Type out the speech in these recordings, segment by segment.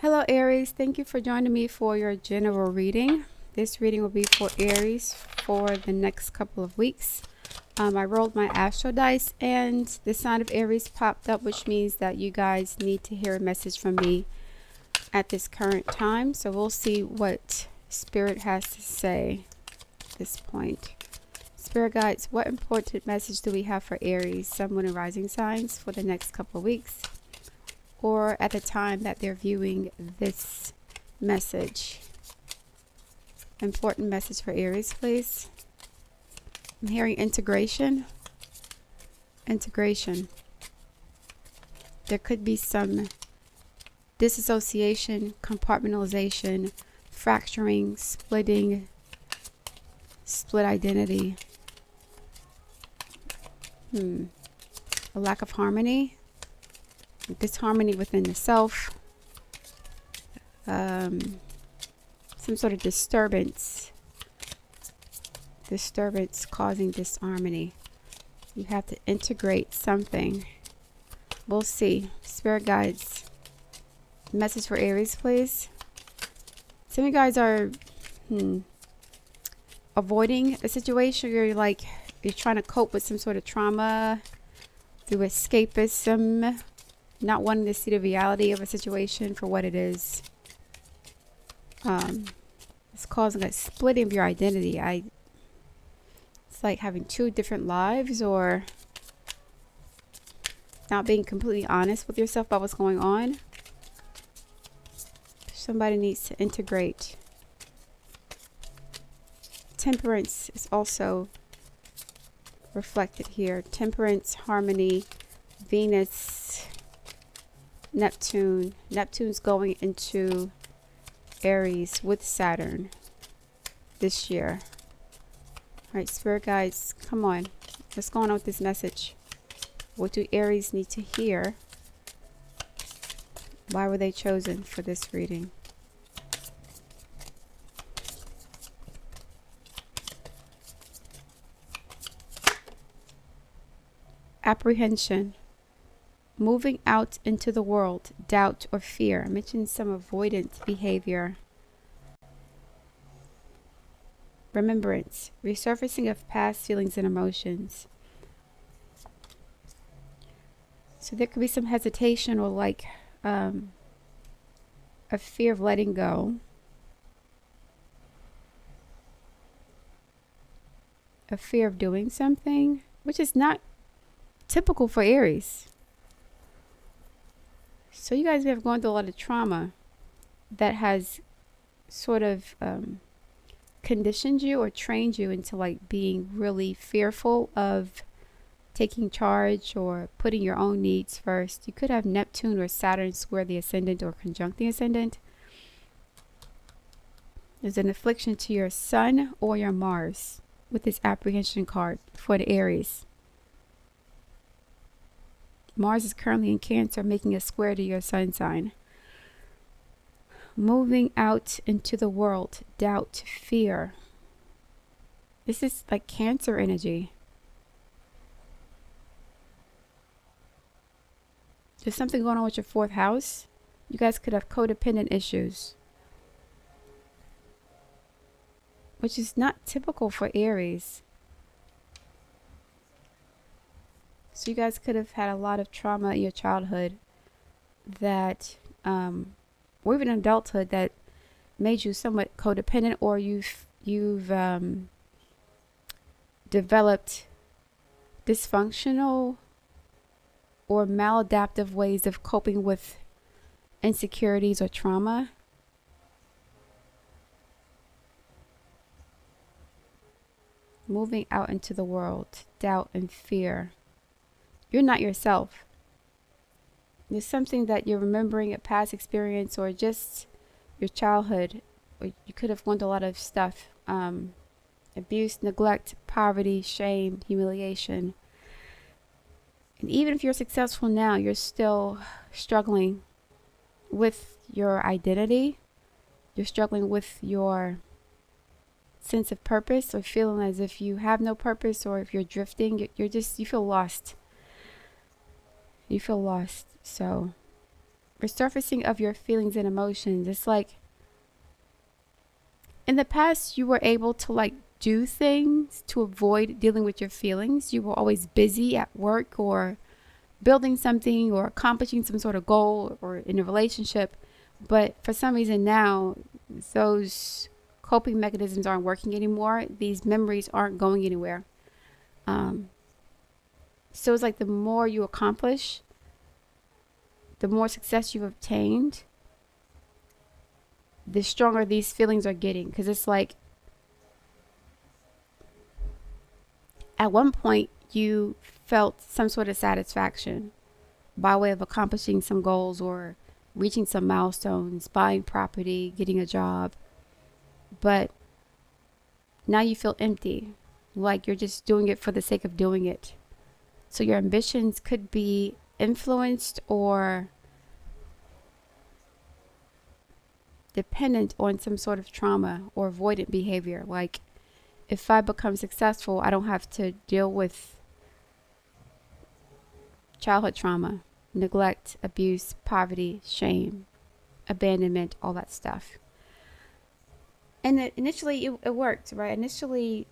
Hello Aries, thank you for joining me for your general reading. This reading will be for Aries for the next couple of weeks. I rolled my astro dice and the sign of Aries popped up, which means that you guys need to hear a message from me at this current time. So we'll see what Spirit has to say at this point. Spirit guides, what important message do we have for Aries, Sun, Moon, and Rising signs for the next couple of weeks? Or at the time that they're viewing this message. Important message for Aries, please. I'm hearing integration. Integration. There could be some disassociation, compartmentalization, fracturing, splitting, split identity. A lack of harmony. Disharmony within the self, some sort of disturbance causing disharmony. You have to integrate something. We'll see. Spirit guides, message for Aries, please. Some of you guys are avoiding a situation where you're trying to cope with some sort of trauma through escapism, not wanting to see the reality of a situation for what it is. It's causing a splitting of your identity. It's like having two different lives, or not being completely honest with yourself about what's going on. Somebody needs to integrate. Temperance is also reflected here. Temperance, harmony, Venus, Neptune. Neptune's going into Aries with Saturn this year. All right, Spirit guides, come on. What's going on with this message? What do Aries need to hear? Why were they chosen for this reading? Apprehension. Moving out into the world, doubt or fear. I mentioned some avoidant behavior. Remembrance, resurfacing of past feelings and emotions. So there could be some hesitation or a fear of letting go. A fear of doing something, which is not typical for Aries. So you guys have gone through a lot of trauma that sort of conditioned you or trained you into being really fearful of taking charge or putting your own needs first. You could have Neptune or Saturn square the ascendant or conjunct the ascendant. There's an affliction to your Sun or your Mars with this apprehension card for the Aries. Mars is currently in Cancer, making a square to your Sun sign. Moving out into the world, doubt, fear. This is like Cancer energy. There's something going on with your fourth house. You guys could have codependent issues, which is not typical for Aries. So you guys could have had a lot of trauma in your childhood that, or even adulthood, that made you somewhat codependent, or you've developed dysfunctional or maladaptive ways of coping with insecurities or trauma. Moving out into the world, doubt and fear. You're not yourself. There's something that you're remembering, a past experience or just your childhood. Or you could have gone through a lot of stuff. Abuse, neglect, poverty, shame, humiliation. And even if you're successful now, you're still struggling with your identity. You're struggling with your sense of purpose, or feeling as if you have no purpose, or if you're drifting, you feel lost. You feel lost. So resurfacing of your feelings and emotions. It's like in the past, you were able to like do things to avoid dealing with your feelings. You were always busy at work or building something or accomplishing some sort of goal or in a relationship. But for some reason now, those coping mechanisms aren't working anymore. These memories aren't going anywhere. So it's like the more you accomplish, the more success you've obtained, the stronger these feelings are getting. Because it's like at one point you felt some sort of satisfaction by way of accomplishing some goals or reaching some milestones, buying property, getting a job. But now you feel empty, like you're just doing it for the sake of doing it. So your ambitions could be influenced or dependent on some sort of trauma or avoidant behavior. Like if I become successful, I don't have to deal with childhood trauma, neglect, abuse, poverty, shame, abandonment, all that stuff. And initially it worked, right? Initially,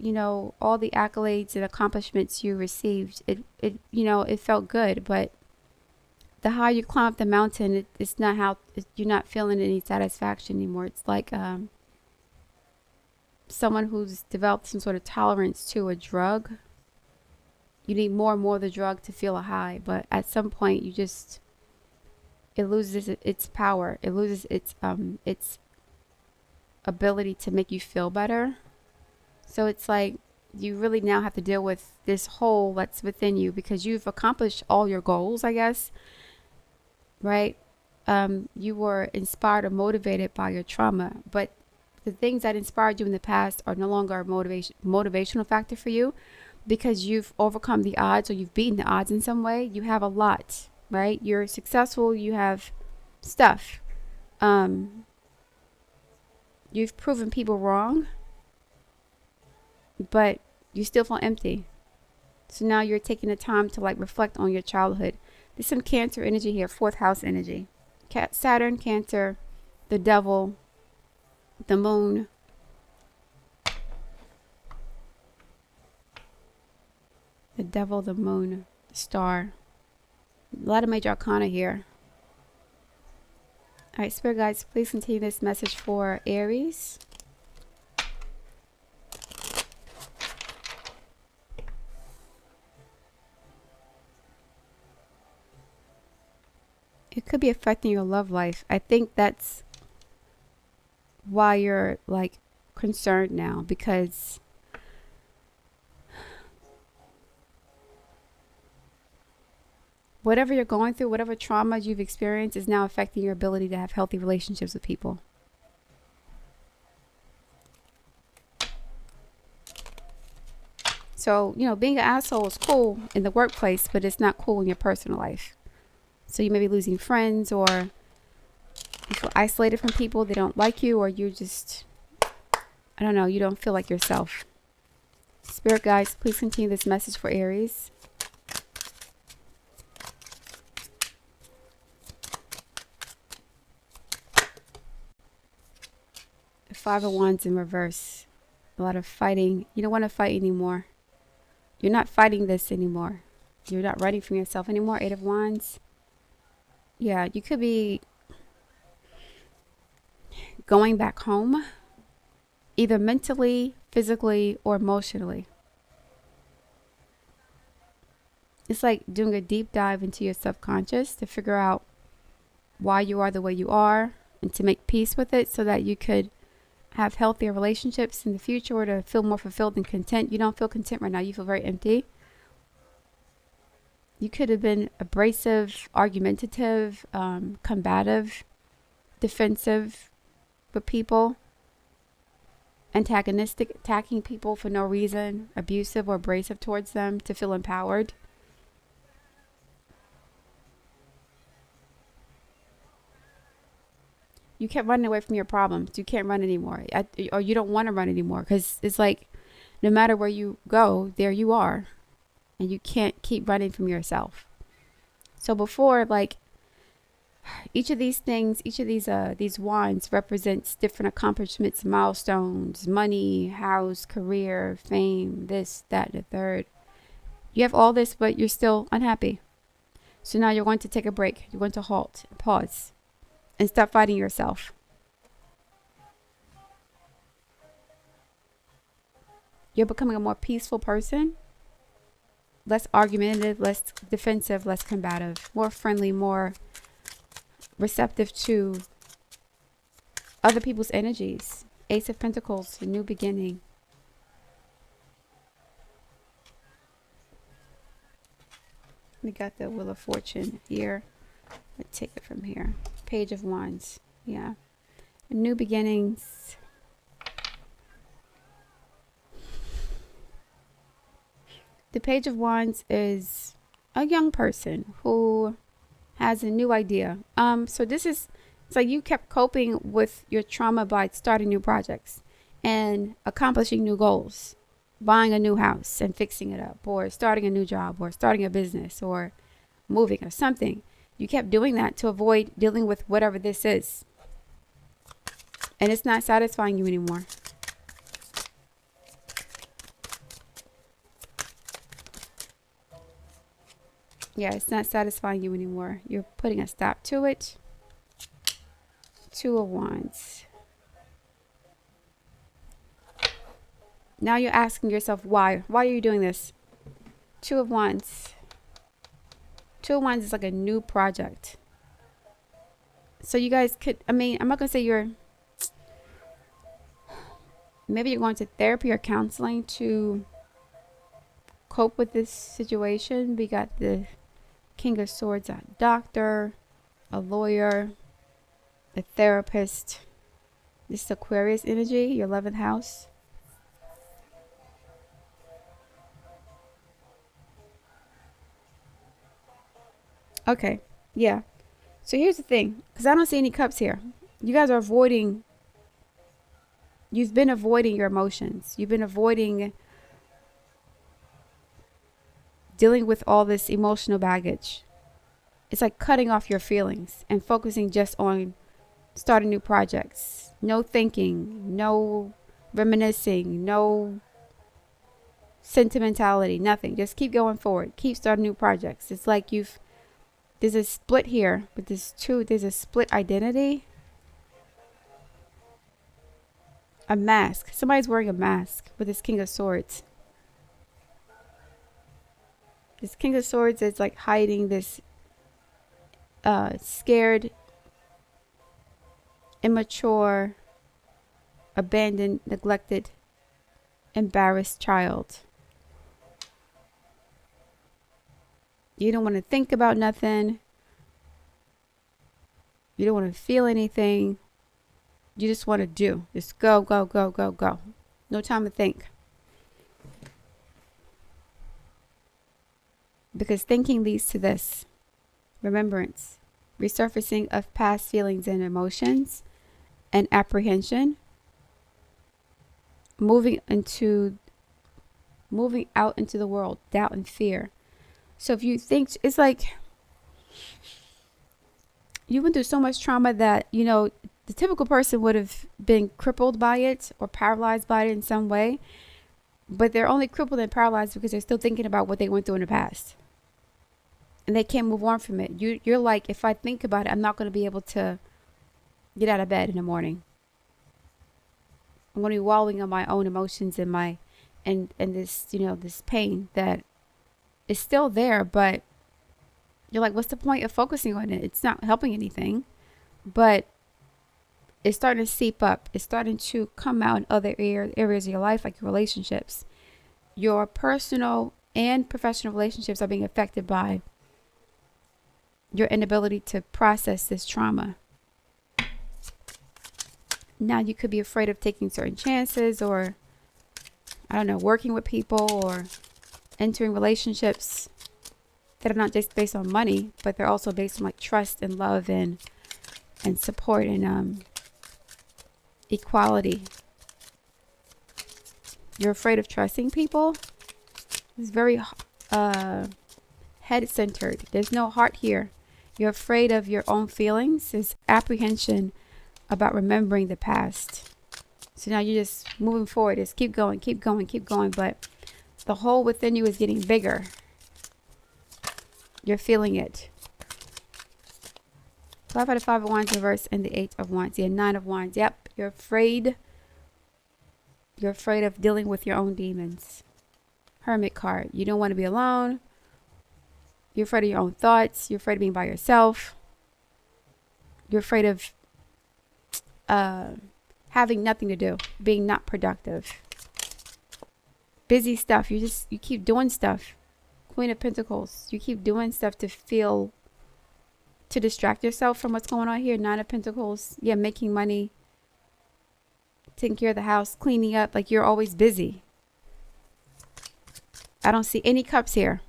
all the accolades and accomplishments you received, it felt good. But the higher you climb up the mountain, it's not you're not feeling any satisfaction anymore. It's like someone who's developed some sort of tolerance to a drug. You need more and more of the drug to feel a high, but at some point it loses its power. It loses its ability to make you feel better. So it's like you really now have to deal with this hole that's within you because you've accomplished all your goals, I guess, right? You were inspired or motivated by your trauma, but the things that inspired you in the past are no longer a motivational factor for you because you've overcome the odds or you've beaten the odds in some way. You have a lot, right? You're successful. You have stuff. You've proven people wrong, but you still feel empty. So now you're taking the time to like reflect on your childhood. There's some Cancer energy here, fourth house energy. Saturn, Cancer, the devil, the moon. The devil, the moon, the star. A lot of major arcana here. All right, Spirit guides, please continue this message for Aries. It could be affecting your love life. I think that's why you're like concerned now, because whatever you're going through, whatever trauma you've experienced is now affecting your ability to have healthy relationships with people. So, being an asshole is cool in the workplace, but it's not cool in your personal life. So you may be losing friends, or you feel isolated from people. They don't like you, or you just, I don't know, you don't feel like yourself. Spirit guides, please continue this message for Aries. The Five of Wands in reverse. A lot of fighting. You don't want to fight anymore. You're not fighting this anymore. You're not running from yourself anymore. Eight of Wands. Yeah, you could be going back home, either mentally, physically, or emotionally. It's like doing a deep dive into your subconscious to figure out why you are the way you are and to make peace with it so that you could have healthier relationships in the future or to feel more fulfilled and content. You don't feel content right now. You feel very empty. You could have been abrasive, argumentative, combative, defensive with people, antagonistic, attacking people for no reason, abusive or abrasive towards them to feel empowered. You kept running away from your problems. You can't run anymore. Or you don't want to run anymore because it's like no matter where you go, there you are. And you can't keep running from yourself. So before, like, Each of these things, each of these wands represents different accomplishments, milestones, money, house, career, fame, this, that, and the third. You have all this, but you're still unhappy. So now you're going to take a break. You're going to halt, pause, and stop fighting yourself. You're becoming a more peaceful person, less argumentative, less defensive, less combative, more friendly, more receptive to other people's energies. Ace of Pentacles, a new beginning. We got the Wheel of Fortune here. Let's take it from here. Page of Wands. Yeah. New beginnings. The Page of Wands is a young person who has a new idea. So this is, it's like you kept coping with your trauma by starting new projects and accomplishing new goals, buying a new house and fixing it up, or starting a new job, or starting a business, or moving, or something. You kept doing that to avoid dealing with whatever this is. And it's not satisfying you anymore. Yeah, it's not satisfying you anymore. You're putting a stop to it. Two of Wands. Now you're asking yourself why. Why are you doing this? Two of Wands. Two of Wands is like a new project. So you guys could, I mean, I'm not going to say you're, maybe you're going to therapy or counseling to cope with this situation. We got the King of Swords, a doctor, a lawyer, a therapist. This is Aquarius energy, your 11th house. Okay, yeah. So here's the thing, because I don't see any cups here. You guys are avoiding, you've been avoiding your emotions. You've been avoiding dealing with all this emotional baggage. It's like cutting off your feelings and focusing just on starting new projects. No thinking, no reminiscing, no sentimentality, nothing. Just keep going forward. Keep starting new projects. It's like there's a split here, but there's a split identity. A mask. Somebody's wearing a mask with this King of Swords. This King of Swords is like hiding this scared, immature, abandoned, neglected, embarrassed child. You don't want to think about nothing. You don't want to feel anything. You just want to do. Just go, go, go, go, go. No time to think. Because thinking leads to this. Remembrance. Resurfacing of past feelings and emotions. And apprehension. Moving out into the world. Doubt and fear. So if you think, it's like you went through so much trauma that, you know, the typical person would have been crippled by it or paralyzed by it in some way. But they're only crippled and paralyzed because they're still thinking about what they went through in the past. And they can't move on from it. You're like, if I think about it, I'm not going to be able to get out of bed in the morning. I'm going to be wallowing on my own emotions and this, you know, this pain that is still there, but you're like, what's the point of focusing on it? It's not helping anything, but it's starting to seep up. It's starting to come out in other areas of your life, like your relationships. Your personal and professional relationships are being affected by your inability to process this trauma. Now you could be afraid of taking certain chances, or I don't know, working with people or entering relationships that are not just based on money, but they're also based on like trust and love and support and equality. You're afraid of trusting people. It's very head centered. There's no heart here. You're afraid of your own feelings. There's apprehension about remembering the past. So now you're just moving forward. Just keep going, keep going, keep going. But the hole within you is getting bigger. You're feeling it. 5 out of 5 of Wands reverse and the 8 of Wands. Yeah, 9 of Wands. Yep, you're afraid. You're afraid of dealing with your own demons. Hermit card. You don't want to be alone. You're afraid of your own thoughts. You're afraid of being by yourself. You're afraid of having nothing to do, being not productive. Busy stuff. You keep doing stuff. Queen of Pentacles. You keep doing stuff to distract yourself from what's going on here. 9 of Pentacles. Yeah, making money, taking care of the house, cleaning up. Like you're always busy. I don't see any cups here.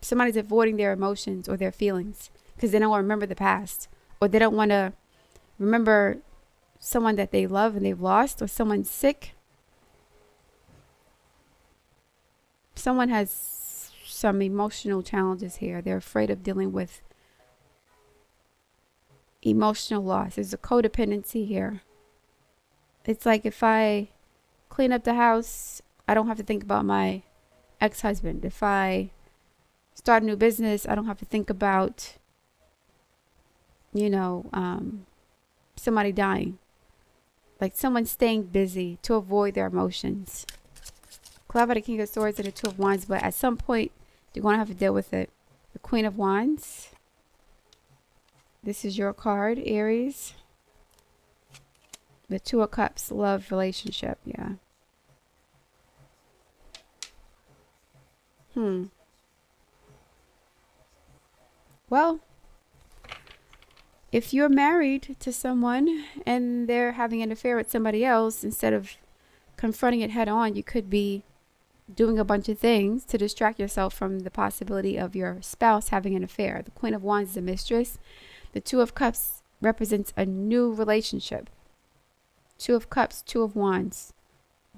Somebody's avoiding their emotions or their feelings because they don't want to remember the past, or they don't want to remember someone that they love and they've lost, or someone sick. Someone has some emotional challenges here. They're afraid of dealing with emotional loss. There's a codependency here. It's like if I clean up the house, I don't have to think about my ex-husband. If I start a new business, I don't have to think about, somebody dying. Like someone staying busy to avoid their emotions. Cloud by the King of Swords and the 2 of Wands, but at some point, you're going to have to deal with it. The Queen of Wands. This is your card, Aries. The 2 of Cups, love, relationship, yeah. Well, if you're married to someone and they're having an affair with somebody else, instead of confronting it head on, you could be doing a bunch of things to distract yourself from the possibility of your spouse having an affair. The Queen of Wands is a mistress. The 2 of Cups represents a new relationship. 2 of Cups, 2 of Wands,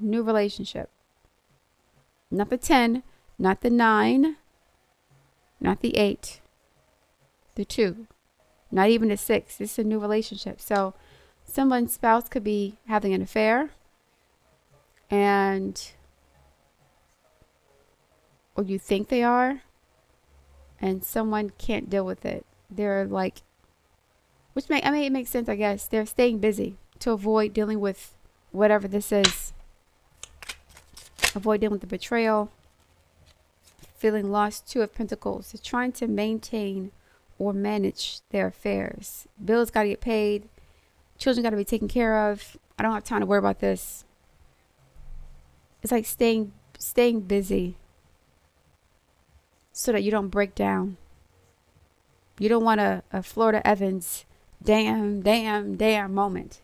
new relationship. Not the 10, not the 9, not the 8, the 2, not even the 6. This is a new relationship. So someone's spouse could be having an affair, or you think they are, and someone can't deal with it. They're like, it makes sense, I guess. They're staying busy to avoid dealing with whatever this is. Avoid dealing with the betrayal, feeling lost. 2 of Pentacles. They're trying to maintain or manage their affairs. Bills got to get paid. Children got to be taken care of. I don't have time to worry about this. It's like staying busy so that you don't break down. You don't want a Florida Evans damn moment.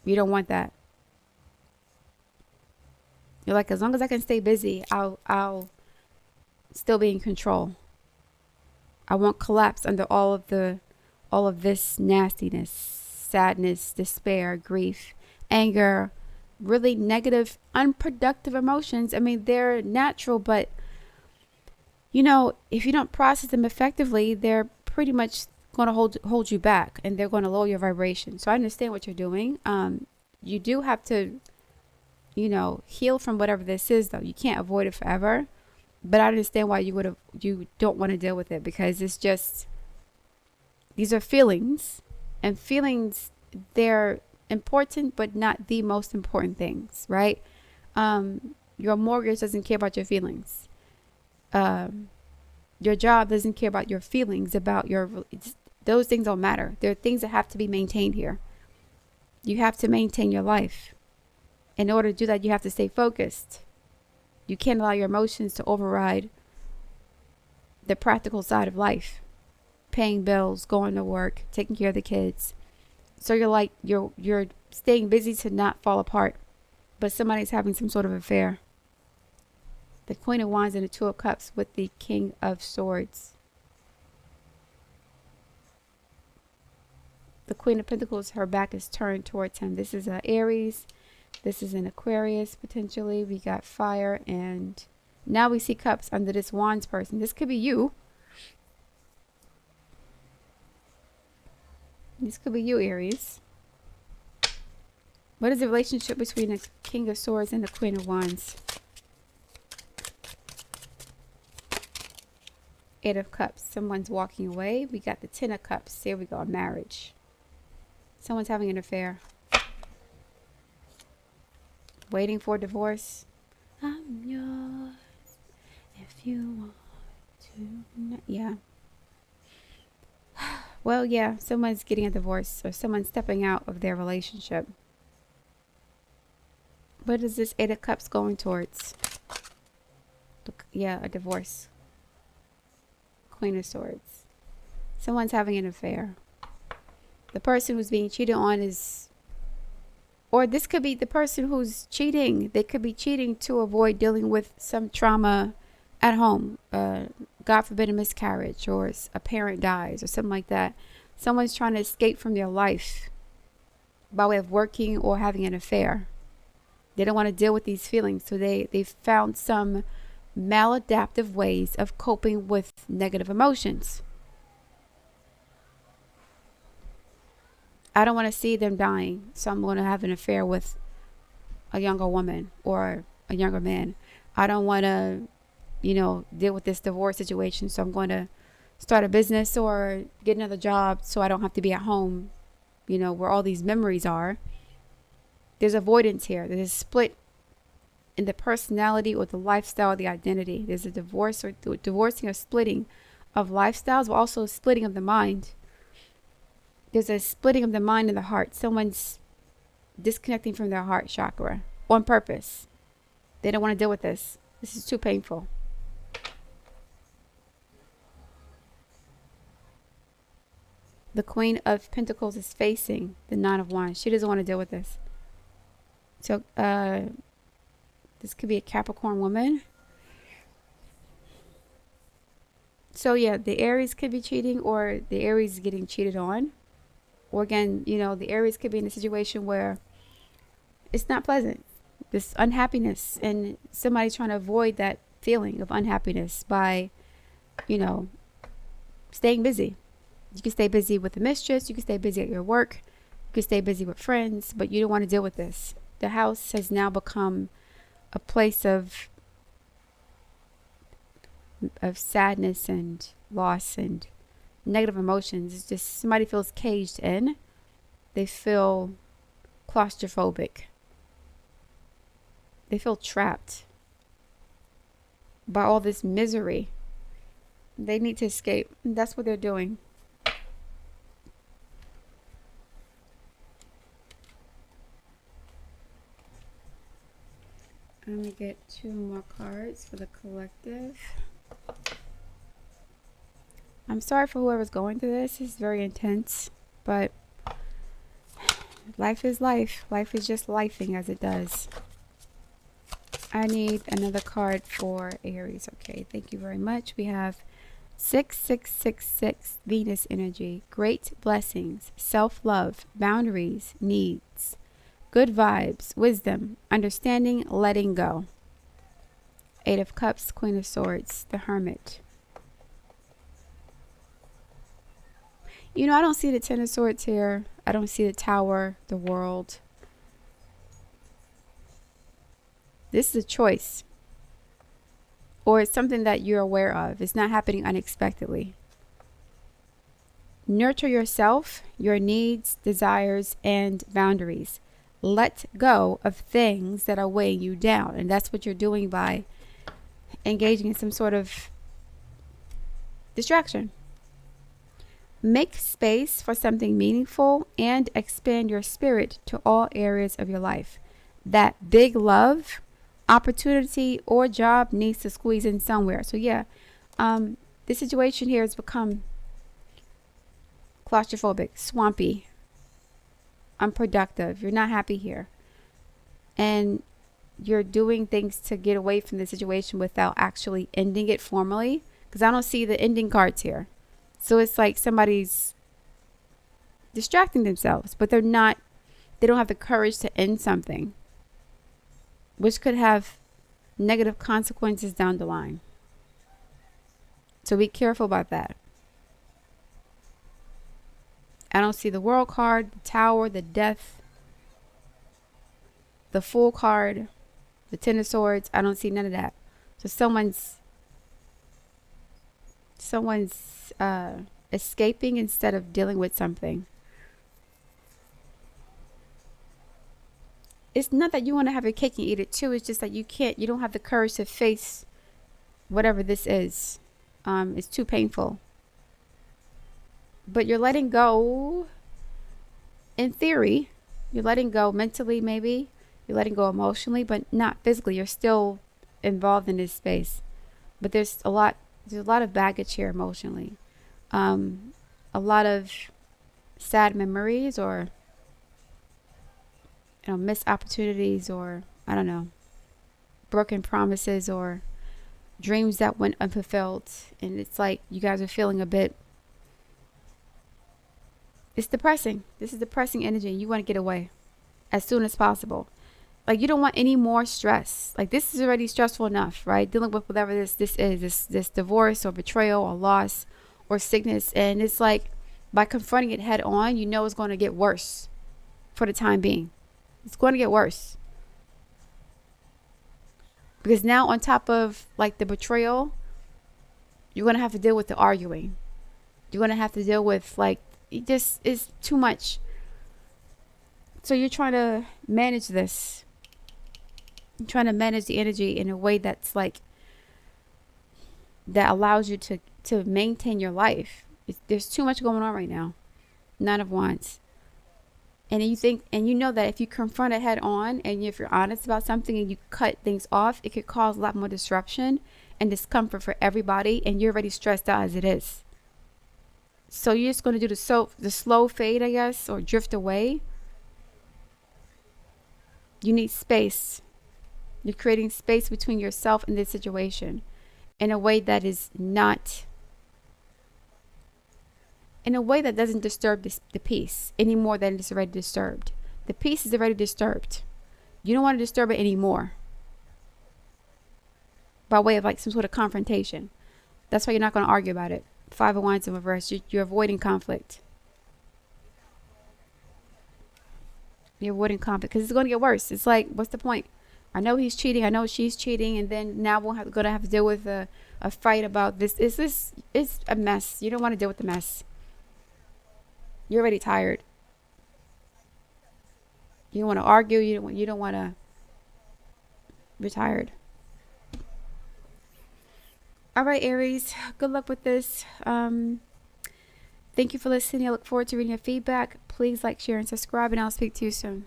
You don't want that. You're like, as long as I can stay busy, I'll still be in control. I won't collapse under all of this nastiness, sadness, despair, grief, anger, really negative, unproductive emotions. I mean, they're natural, but if you don't process them effectively, they're pretty much going to hold you back, and they're going to lower your vibration. So I understand what you're doing. You do have to, heal from whatever this is, though. You can't avoid it forever. But I understand why you don't want to deal with it, because it's just, these are feelings, and feelings, they're important, but not the most important things, right? Your mortgage doesn't care about your feelings. Your job doesn't care about your feelings, those things don't matter. There are things that have to be maintained here. You have to maintain your life. In order to do that, you have to stay focused. You can't allow your emotions to override the practical side of life. Paying bills, going to work, taking care of the kids. So you're staying busy to not fall apart, but somebody's having some sort of affair. The Queen of Wands and the 2 of Cups with the King of Swords. The Queen of Pentacles, her back is turned towards him. This is an Aries. This is an Aquarius, potentially. We got fire and Now we see cups under this wands person. This could be you. This could be you, Aries. What is the relationship between the King of Swords and the Queen of Wands? Eight of Cups. Someone's walking away. We got the Ten of Cups. Here we go. Marriage. Someone's having an affair. Waiting for divorce. I'm yours if you want to. Yeah. Well, yeah. Someone's getting a divorce or someone's stepping out of their relationship. What is this Eight of Cups going towards? Yeah, a divorce. Queen of Swords. Someone's having an affair. The person who's being cheated on is, or this could be the person who's cheating. They could be cheating to avoid dealing with some trauma at home. God forbid a miscarriage or a parent dies or something like that. Someone's trying to escape from their life by way of working or having an affair. They don't want to deal with these feelings. So they've found some maladaptive ways of coping with negative emotions. I don't want to see them dying, so I'm going to have an affair with a younger woman or a younger man. I don't want to, deal with this divorce situation, so I'm going to start a business or get another job so I don't have to be at home, where all these memories are. There's avoidance here. There's a split in the personality or the lifestyle, the identity. There's a divorce or divorcing or splitting of lifestyles, but also splitting of the mind. There's a splitting of the mind and the heart. Someone's disconnecting from their heart chakra on purpose. They don't want to deal with this. This is too painful. The Queen of Pentacles is facing the Nine of Wands. She doesn't want to deal with this. So, this could be a Capricorn woman. So, yeah, the Aries could be cheating or the Aries is getting cheated on. Or again, the Aries could be in a situation where it's not pleasant. This unhappiness and somebody trying to avoid that feeling of unhappiness by, staying busy. You can stay busy with the mistress. You can stay busy at your work. You can stay busy with friends, but you don't want to deal with this. The house has now become a place of sadness and loss and negative emotions. It's just somebody feels caged in. They feel claustrophobic. They feel trapped by all this misery. They need to escape. And that's what they're doing. I'm going to get 2 more cards for the collective. I'm sorry for whoever's going through this. It's very intense, but life is life. Life is just lifing as it does. I need another card for Aries. Okay, thank you very much. We have 6666 Venus energy. Great blessings, self-love, boundaries, needs, good vibes, wisdom, understanding, letting go. 8 of Cups, Queen of Swords, the Hermit. I don't see the 10 of Swords here. I don't see the Tower, the World. This is a choice. Or it's something that you're aware of. It's not happening unexpectedly. Nurture yourself, your needs, desires, and boundaries. Let go of things that are weighing you down. And that's what you're doing by engaging in some sort of distraction. Make space for something meaningful and expand your spirit to all areas of your life. That big love, opportunity, or job needs to squeeze in somewhere. So yeah, this situation here has become claustrophobic, swampy, unproductive. You're not happy here. And you're doing things to get away from the situation without actually ending it formally. Because I don't see the ending cards here. So it's like somebody's distracting themselves, but they don't have the courage to end something, which could have negative consequences down the line. So be careful about that. I don't see the World card, the Tower, the Death, the Fool card, the Ten of Swords. I don't see none of that. So someone's escaping instead of dealing with something. It's not that you want to have your cake and eat it too. It's just that you don't have the courage to face whatever this is. It's too painful. But you're letting go. In theory, you're letting go mentally, maybe. You're letting go emotionally, but not physically. You're still involved in this space. But there's a lot of baggage here emotionally. A lot of sad memories, or missed opportunities, or I don't know, broken promises, or dreams that went unfulfilled. And it's like you guys are feeling a bit, it's depressing. This is depressing energy. You want to get away as soon as possible. Like, you don't want any more stress. Like, this is already stressful enough, right? Dealing with whatever this is, this divorce or betrayal or loss or sickness. And it's like, by confronting it head on, it's going to get worse for the time being. It's going to get worse. Because now, on top of like the betrayal, you're going to have to deal with the arguing. You're going to have to deal with, like, it just is too much. So you're trying to manage this. You're trying to manage the energy in a way that's like, that allows you to maintain your life. There's too much going on right now. Nine of Wands. And you think, and you know that if you confront it head on, and if you're honest about something and you cut things off, it could cause a lot more disruption and discomfort for everybody. And you're already stressed out as it is. So you're just going to do the slow fade, I guess, or drift away. You need space. You're creating space between yourself and this situation in a way that is not, in a way that doesn't disturb the peace any more than it's already disturbed. The peace is already disturbed. You don't want to disturb it anymore by way of like some sort of confrontation. That's why you're not going to argue about it. Five of Wands in reverse. You're avoiding conflict. You're avoiding conflict because it's going to get worse. It's like, what's the point? I know he's cheating. I know she's cheating. And then now we're going to have to deal with a fight about this. It's a mess. You don't want to deal with the mess. You're already tired. You don't want to argue. You don't want to. You're tired. All right, Aries. Good luck with this. Thank you for listening. I look forward to reading your feedback. Please like, share, and subscribe, and I'll speak to you soon.